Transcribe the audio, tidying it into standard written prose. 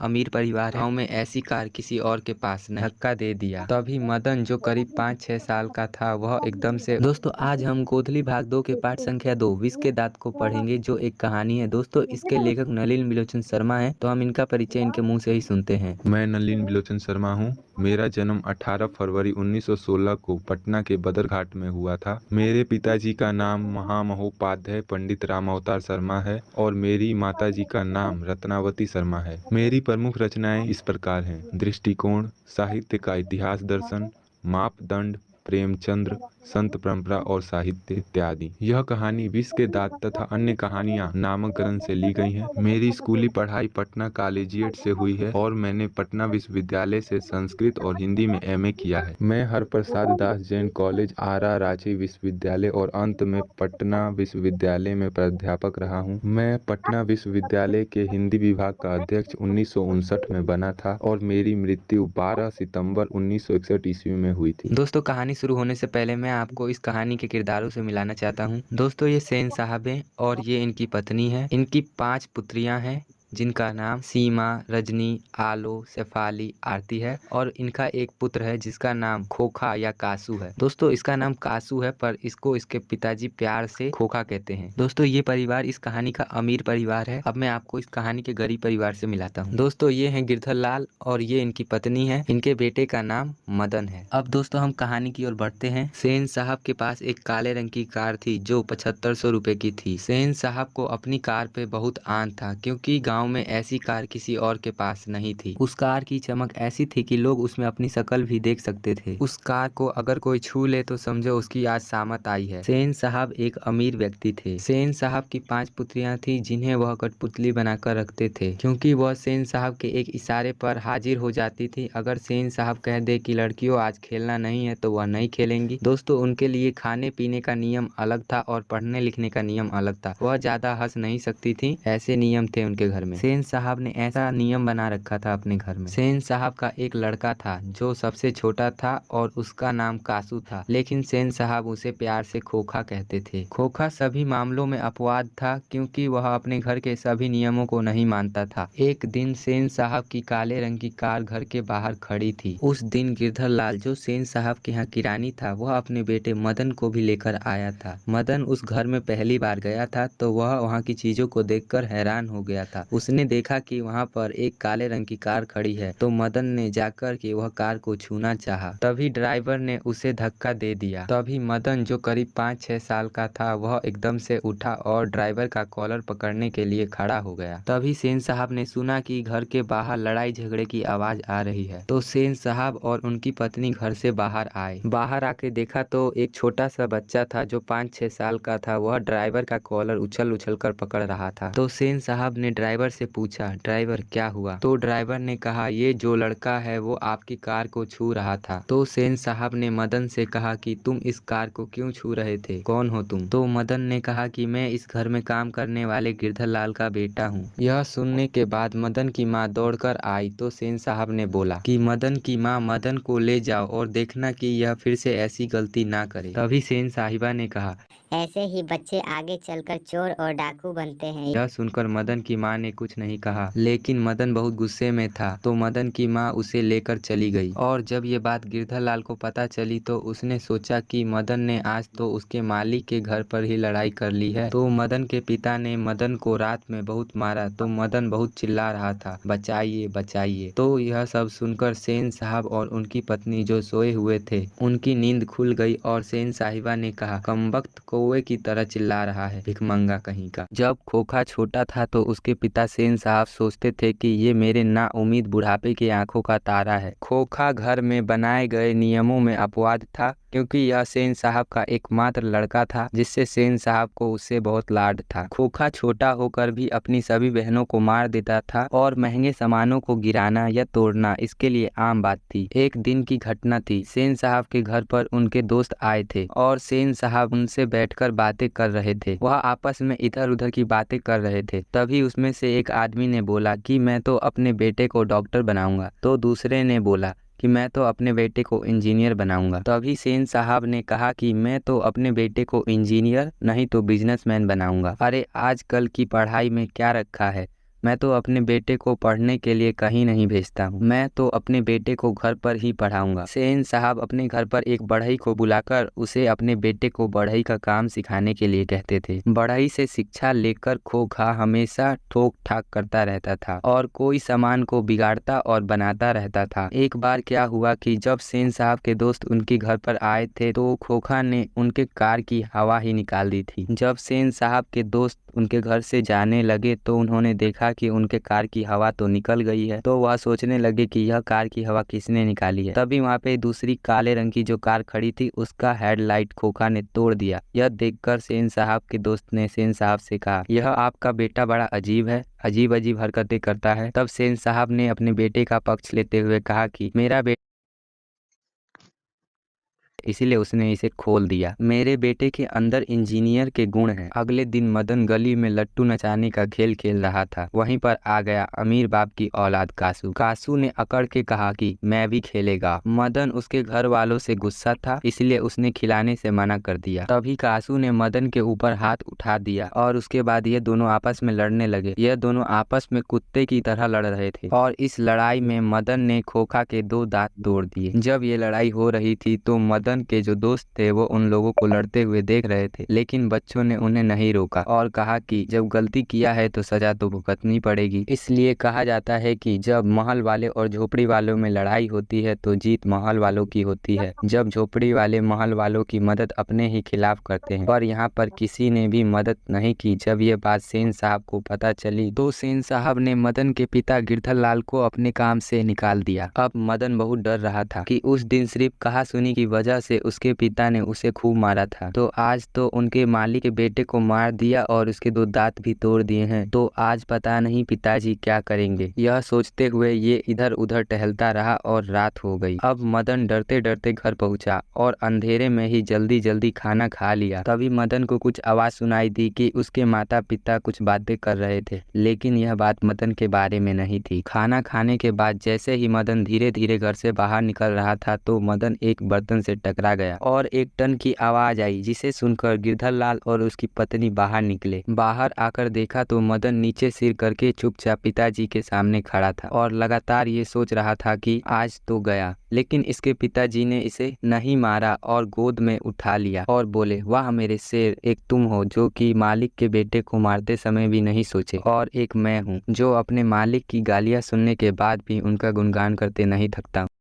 अमीर परिवार है। गाँव में ऐसी कार किसी और के पास नहीं। धक्का दे दिया। तभी मदन जो करीब 5-6 साल का था वह एकदम से। दोस्तों आज हम गोधली भाग 2 के पाठ संख्या 2 विष के दांत को पढ़ेंगे, जो एक कहानी है। दोस्तों इसके लेखक नलिन बिलोचन शर्मा है, तो हम इनका परिचय इनके मुंह से ही सुनते हैं। मैं नलिन बिलोचन शर्मा हूँ। मेरा जन्म 18 फरवरी 1916 को पटना के बदरघाट में हुआ था। मेरे पिताजी का नाम महामहोपाध्याय पंडित राम अवतार शर्मा है और मेरी माताजी का नाम रत्नावती शर्मा है। मेरी प्रमुख रचनाएं इस प्रकार हैं: दृष्टिकोण, साहित्य का इतिहास दर्शन, मापदंड, प्रेमचंद्र, संत परंपरा और साहित्य इत्यादि। यह कहानी विष के दांत तथा अन्य कहानियां नामकरण से ली गई हैं। मेरी स्कूली पढ़ाई पटना कॉलेजिएट से हुई है और मैंने पटना विश्वविद्यालय से संस्कृत और हिंदी में एमए किया है। मैं हरप्रसाद दास जैन कॉलेज, आरा, रांची विश्वविद्यालय और अंत में पटना विश्वविद्यालय में प्राध्यापक रहा हूँ। मैं पटना विश्वविद्यालय के हिंदी विभाग का अध्यक्ष 1959 में बना था और मेरी मृत्यु 12 सितंबर 1961 ईस्वी में हुई थी। दोस्तों कहानी शुरू होने से पहले मैं आपको इस कहानी के किरदारों से मिलाना चाहता हूँ। दोस्तों ये सेन साहब हैं और ये इनकी पत्नी है। इनकी 5 पुत्रियां हैं जिनका नाम सीमा, रजनी, आलो, शेफाली, आरती है और इनका एक पुत्र है जिसका नाम खोखा या कासू है। दोस्तों इसका नाम कासू है पर इसको इसके पिताजी प्यार से खोखा कहते हैं। दोस्तों ये परिवार इस कहानी का अमीर परिवार है। अब मैं आपको इस कहानी के गरीब परिवार से मिलाता हूँ। दोस्तों ये हैं गिरधर लाल और ये इनकी पत्नी है। इनके बेटे का नाम मदन है। अब दोस्तों हम कहानी की ओर बढ़ते हैं। सेन साहब के पास एक काले रंग की कार थी जो 7500 रुपए की थी। सेन साहब को अपनी कार पे बहुत आन था क्योंकि गाँव में ऐसी कार किसी और के पास नहीं थी। उस कार की चमक ऐसी थी कि लोग उसमें अपनी शक्ल भी देख सकते थे। उस कार को अगर कोई छू ले तो समझो उसकी आज सामत आई है। सेन साहब एक अमीर व्यक्ति थे। सेन साहब की 5 पुत्रियां थी जिन्हें वह कठपुतली बनाकर रखते थे क्योंकि वह सेन साहब के एक इशारे पर हाजिर हो जाती थी। अगर सेन साहब कह दे कि लड़कियों आज खेलना नहीं है तो वह नहीं खेलेंगी। दोस्तों उनके लिए खाने पीने का नियम अलग था और पढ़ने लिखने का नियम अलग था। वह ज्यादा हंस नहीं सकती थी, ऐसे नियम थे उनके घर में। सेन साहब ने ऐसा नियम बना रखा था अपने घर में। सेन साहब का एक लड़का था जो सबसे छोटा था और उसका नाम कासू था, लेकिन सेन साहब उसे प्यार से खोखा कहते थे। खोखा सभी मामलों में अपवाद था क्योंकि वह अपने घर के सभी नियमों को नहीं मानता था। एक दिन सेन साहब की काले रंग की कार घर के बाहर खड़ी थी। उस दिन गिरधर लाल जो सेन साहब के यहाँ किरानी था वह अपने बेटे मदन को भी लेकर आया था। मदन उस घर में पहली बार गया था तो वह वहाँ की चीजों को देखकर हैरान हो गया था। उसने देखा कि वहाँ पर एक काले रंग की कार खड़ी है तो मदन ने जाकर के वह कार को छूना चाहा। तभी ड्राइवर ने उसे धक्का दे दिया। तभी मदन जो करीब 5-6 साल का था वह एकदम से उठा और ड्राइवर का कॉलर पकड़ने के लिए खड़ा हो गया। तभी सेन साहब ने सुना कि घर के बाहर लड़ाई झगड़े की आवाज आ रही है। तो सेन साहब और उनकी पत्नी घर से बाहर आए। बाहर आके देखा तो एक छोटा सा बच्चा था जो 5-6 साल का था। वह ड्राइवर का कॉलर उछल उछल कर पकड़ रहा था। तो सेन साहब ने ड्राइवर से पूछा, ड्राइवर क्या हुआ? तो ड्राइवर ने कहा, ये जो लड़का है वो आपकी कार को छू रहा था। तो सेन साहब ने मदन से कहा कि तुम इस कार को क्यों छू रहे थे, कौन हो तुम? तो मदन ने कहा कि मैं इस घर में काम करने वाले गिरधर लाल का बेटा हूँ। यह सुनने के बाद मदन की माँ दौड़कर आई तो सेन साहब ने बोला कि मदन की माँ मदन को ले जाओ और देखना कि यह फिर से ऐसी गलती ना करे। तभी सेन साहिबा ने कहा, ऐसे ही बच्चे आगे चलकर चोर और डाकू बनते हैं। यह सुनकर मदन की माँ ने कुछ नहीं कहा, लेकिन मदन बहुत गुस्से में था तो मदन की माँ उसे लेकर चली गई। और जब ये बात गिरधर लाल को पता चली तो उसने सोचा कि मदन ने आज तो उसके मालिक के घर पर ही लड़ाई कर ली है। तो मदन के पिता ने मदन को रात में बहुत मारा तो मदन बहुत चिल्ला रहा था, बचाइए बचाइए। तो यह सब सुनकर सेन साहब और उनकी पत्नी जो सोए हुए थे उनकी नींद खुल गई और सेन साहिबा ने कहा, कमबख्त कौवे की तरह चिल्ला रहा है, भिखमंगा कहीं का। जब खोखा छोटा था तो उसके पिता सेन साहब सोचते थे कि ये मेरे नाउम्मीद बुढ़ापे की आंखों का तारा है। खोखा घर में बनाए गए नियमों में अपवाद था क्योंकि यह सेन साहब का एकमात्र लड़का था जिससे सेन साहब को उससे बहुत लाड था। खोखा छोटा होकर भी अपनी सभी बहनों को मार देता था और महंगे सामानों को गिराना या तोड़ना इसके लिए आम बात थी। एक दिन की घटना थी, सेन साहब के घर पर उनके दोस्त आए थे और सेन साहब उनसे बैठकर बातें कर रहे थे। वह आपस में इधर उधर की बातें कर रहे थे। तभी उसमें से एक आदमी ने बोला कि मैं तो अपने बेटे को डॉक्टर बनाऊंगा। तो दूसरे ने बोला कि मैं तो अपने बेटे को इंजीनियर बनाऊंगा। तभी सेन साहब ने कहा कि मैं तो अपने बेटे को इंजीनियर नहीं तो बिजनेसमैन बनाऊंगा। अरे आजकल की पढ़ाई में क्या रखा है, मैं तो अपने बेटे को पढ़ने के लिए कहीं नहीं भेजता हूँ, मैं तो अपने बेटे को घर पर ही पढ़ाऊंगा। सेन साहब अपने घर पर एक बढ़ई को बुलाकर उसे अपने बेटे को बढ़ई का काम सिखाने के लिए कहते थे। बढ़ई से शिक्षा लेकर खोखा हमेशा ठोक ठाक करता रहता था और कोई सामान को बिगाड़ता और बनाता रहता था। एक बार क्या हुआ कि जब सेन साहब के दोस्त उनके घर पर आए थे तो खोखा ने उनके कार की हवा ही निकाल दी थी। जब सेन साहब के दोस्त उनके घर से जाने लगे तो उन्होंने देखा कि उनके कार की हवा तो निकल गई है, तो वह सोचने लगे कि यह कार की हवा किसने निकाली है। तभी वहाँ पे दूसरी काले रंग की जो कार खड़ी थी उसका हेडलाइट खोखा ने तोड़ दिया। यह देखकर सेन साहब के दोस्त ने सेन साहब से कहा, यह आपका बेटा बड़ा अजीब है, अजीब अजीब हरकतें करता है। तब सेन साहब ने अपने बेटे का पक्ष लेते हुए कहा कि मेरा बेटा इसीलिए उसने इसे खोल दिया। मेरे बेटे के अंदर इंजीनियर के गुण हैं। अगले दिन मदन गली में लट्टू नचाने का खेल खेल रहा था। वहीं पर आ गया अमीर बाप की औलाद कासू। कासू ने अकड़ के कहा कि मैं भी खेलेगा। मदन उसके घर वालों से गुस्सा था, इसलिए उसने खिलाने से मना कर दिया। तभी कासू ने मदन के ऊपर हाथ उठा दिया और उसके बाद ये दोनों आपस में लड़ने लगे। यह दोनों आपस में कुत्ते की तरह लड़ रहे थे और इस लड़ाई में मदन ने खोखा के 2 दांत तोड़ दिए। जब ये लड़ाई हो रही थी तो मदन के जो दोस्त थे वो उन लोगों को लड़ते हुए देख रहे थे, लेकिन बच्चों ने उन्हें नहीं रोका और कहा कि जब गलती किया है तो सजा तो भुगतनी पड़ेगी। इसलिए कहा जाता है कि जब महल वाले और झोपड़ी वालों में लड़ाई होती है तो जीत महल वालों की होती है। जब झोपड़ी वाले महल वालों की मदद अपने ही खिलाफ करते हैं, पर यहाँ पर किसी ने भी मदद नहीं की। जब ये बात सेन साहब को पता चली तो सेन साहब ने मदन के पिता गिरधर लाल को अपने काम से निकाल दिया। अब मदन बहुत डर रहा था कि उस दिन सिर्फ कहासुनी की वजह से उसके पिता ने उसे खूब मारा था, तो आज तो उनके मालिक के बेटे को मार दिया और उसके 2 दांत भी तोड़ दिए हैं, तो आज पता नहीं पिताजी क्या करेंगे। यह सोचते हुए ये इधर उधर टहलता रहा और रात हो गई। अब मदन डरते डरते घर पहुंचा और अंधेरे में ही जल्दी जल्दी खाना खा लिया। तभी मदन को कुछ आवाज सुनाई दी कि उसके माता पिता कुछ बातें कर रहे थे, लेकिन यह बात मदन के बारे में नहीं थी। खाना खाने के बाद जैसे ही मदन धीरे धीरे घर से बाहर निकल रहा था तो मदन एक बर्तन से टकरा गया और एक टन की आवाज आई, जिसे सुनकर गिरधर लाल और उसकी पत्नी बाहर निकले। बाहर आकर देखा तो मदन नीचे सिर करके चुपचाप पिताजी के सामने खड़ा था और लगातार ये सोच रहा था कि आज तो गया। लेकिन इसके पिताजी ने इसे नहीं मारा और गोद में उठा लिया और बोले, वाह मेरे शेर, एक तुम हो जो कि मालिक के बेटे को मारते समय भी नहीं सोचे, और एक मैं हूँ जो अपने मालिक की गालियां सुनने के बाद भी उनका गुणगान करते नहीं थकता।